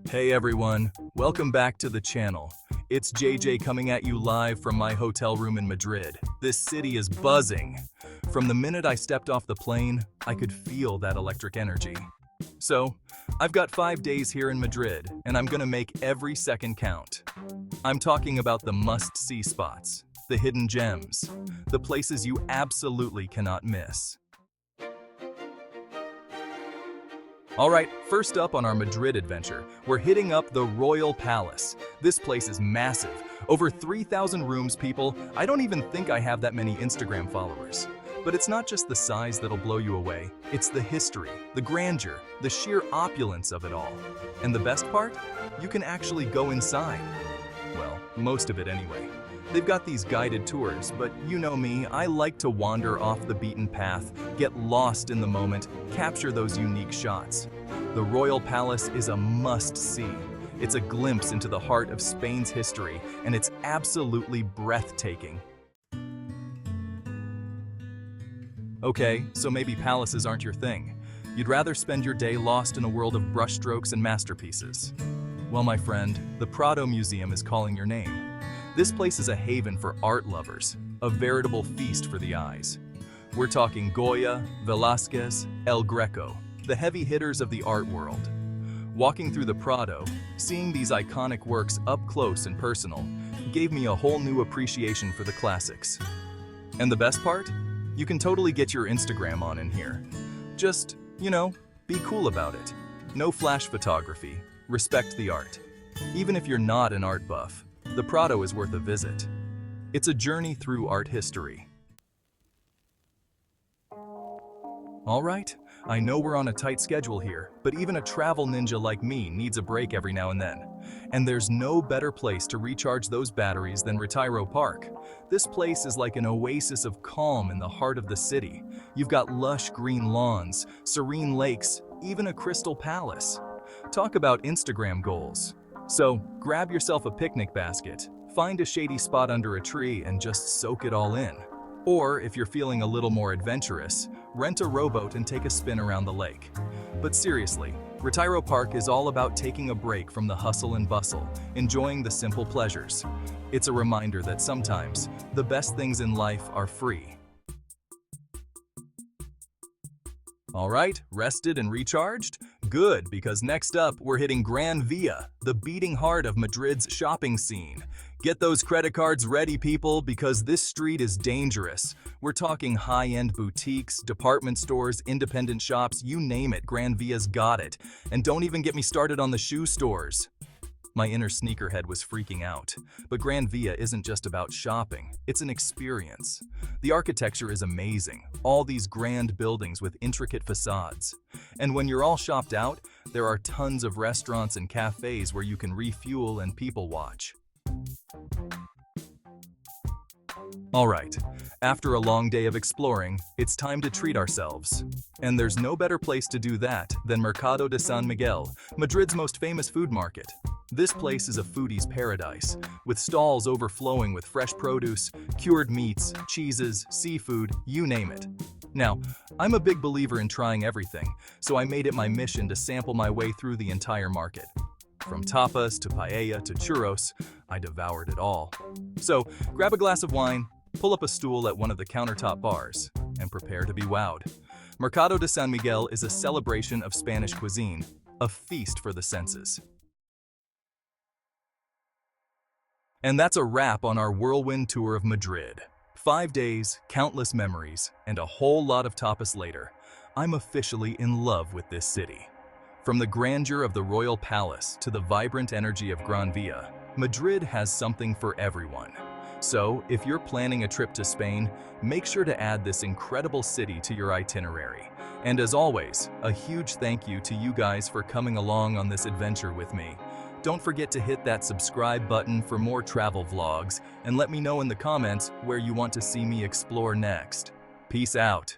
Hey everyone, welcome back to the channel. It's JJ coming at you live from my hotel room in Madrid. This city is buzzing. From the minute I stepped off the plane, I could feel that electric energy. So, I've got 5 days here in Madrid, and I'm gonna make every second count. I'm talking about the must-see spots, the hidden gems, the places you absolutely cannot miss. Alright, first up on our Madrid adventure, we're hitting up the Royal Palace. This place is massive. Over 3,000 rooms, people. I don't even think I have that many Instagram followers. But it's not just the size that'll blow you away. It's the history, the grandeur, the sheer opulence of it all. And the best part? You can actually go inside. Well, most of it anyway. They've got these guided tours, but you know me, I like to wander off the beaten path, get lost in the moment, capture those unique shots. The Royal Palace is a must-see. It's a glimpse into the heart of Spain's history, and it's absolutely breathtaking. Okay, so maybe palaces aren't your thing. You'd rather spend your day lost in a world of brushstrokes and masterpieces. Well, my friend, the Prado Museum is calling your name. This place is a haven for art lovers, a veritable feast for the eyes. We're talking Goya, Velázquez, El Greco, the heavy hitters of the art world. Walking through the Prado, seeing these iconic works up close and personal, gave me a whole new appreciation for the classics. And the best part? You can totally get your Instagram on in here. Just, be cool about it. No flash photography, respect the art. Even if you're not an art buff, the Prado is worth a visit. It's a journey through art history. All right, I know we're on a tight schedule here, but even a travel ninja like me needs a break every now and then. And there's no better place to recharge those batteries than Retiro Park. This place is like an oasis of calm in the heart of the city. You've got lush green lawns, serene lakes, even a crystal palace. Talk about Instagram goals. So, grab yourself a picnic basket, find a shady spot under a tree and just soak it all in. Or, if you're feeling a little more adventurous, rent a rowboat and take a spin around the lake. But seriously, Retiro Park is all about taking a break from the hustle and bustle, enjoying the simple pleasures. It's a reminder that sometimes, the best things in life are free. All right, rested and recharged? Good, because next up, we're hitting Gran Via, the beating heart of Madrid's shopping scene. Get those credit cards ready, people, because this street is dangerous. We're talking high-end boutiques, department stores, independent shops, you name it, Gran Via's got it. And don't even get me started on the shoe stores. My inner sneakerhead was freaking out. But Gran Via isn't just about shopping, it's an experience. The architecture is amazing, all these grand buildings with intricate facades. And when you're all shopped out, there are tons of restaurants and cafes where you can refuel and people watch. Alright, after a long day of exploring, it's time to treat ourselves. And there's no better place to do that than Mercado de San Miguel, Madrid's most famous food market. This place is a foodie's paradise, with stalls overflowing with fresh produce, cured meats, cheeses, seafood, you name it. Now, I'm a big believer in trying everything, so I made it my mission to sample my way through the entire market. From tapas to paella to churros, I devoured it all. So, grab a glass of wine, pull up a stool at one of the countertop bars, and prepare to be wowed. Mercado de San Miguel is a celebration of Spanish cuisine, a feast for the senses. And that's a wrap on our whirlwind tour of Madrid. 5 days, countless memories, and a whole lot of tapas later. I'm officially in love with this city. From the grandeur of the Royal Palace to the vibrant energy of Gran Via, Madrid has something for everyone. So, if you're planning a trip to Spain, make sure to add this incredible city to your itinerary. And as always, a huge thank you to you guys for coming along on this adventure with me. Don't forget to hit that subscribe button for more travel vlogs, and let me know in the comments where you want to see me explore next. Peace out.